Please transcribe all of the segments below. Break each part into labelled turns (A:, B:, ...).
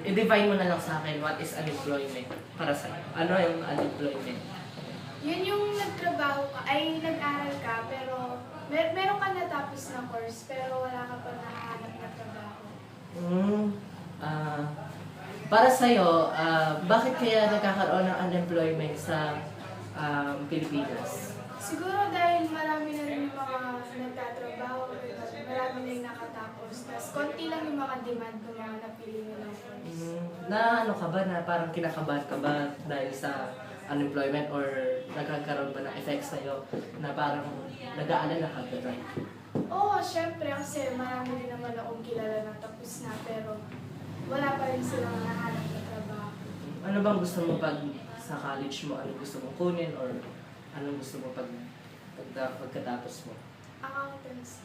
A: I-define mo na lang sa akin what is unemployment para sa'yo. Ano yung unemployment?
B: Yun yung nagtrabaho ka, ay nag-aral ka, pero meron ka natapos na course, pero wala ka pa nakahanap na trabaho.
A: Hmm. Para sa'yo, bakit kaya nagkakaroon ng unemployment sa Pilipinas?
B: Siguro dahil marami na rin yung mga nagtatrabaho, marami na yung nakatapos, tapos konti lang yung mga demand ng mga napili nilang course.
A: Na ano ka ba, na parang kinakabahan ka ba dahil sa unemployment or nagkakaroon ba ng effects sa'yo na parang nag-aalala ka ba?
B: Oo, syempre, kasi marami din naman akong kilala na tapos na, pero wala pa rin silang nahanap na trabaho.
A: Ano bang gusto mo pag sa college mo? Ano gusto mong kunin or anong gusto mo pagkatapos mo?
B: Accountancy.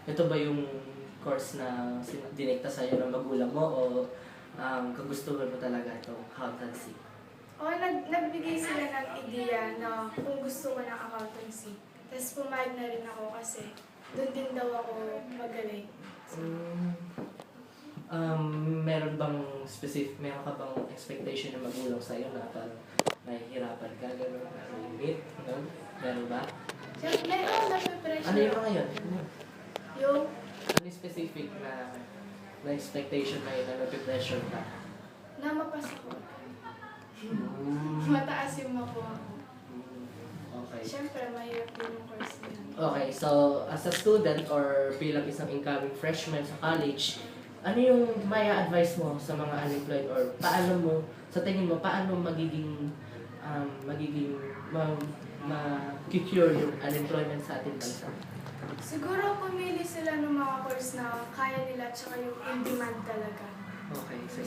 A: Ito ba yung course na dinekta sa'yo ng magulang mo o kagustuhan mo talaga itong accountancy?
B: Oo, nagbigay sila ng idea na kung gusto ko ng accountancy. Tapos pumayag na rin ako kasi doon din daw ako magaling.
A: Meron ka bang expectation ng magulang sa'yo na parang nahihirapan ka, gano'n, limit, gano'n? Meron ba?
B: Siyempre, meron na-pressure.
A: Ano yung mga yun?
B: Yung,
A: Ano yung specific na expectation na yun na napipressure ka?
B: na mapasa ko. Mataas yung makuha ko.
A: Okay.
B: Siyempre, mahirap din yung course na yun.
A: Okay, so as a student or bilang isang incoming freshman sa college, ano yung may advice mo sa mga unemployed or paano mo, sa tingin mo, paano magiging ma-cure yung unemployment sa ating bansa?
B: Siguro pumili sila ng mga course na kaya nila at saka yung in demand talaga.
A: Okay, so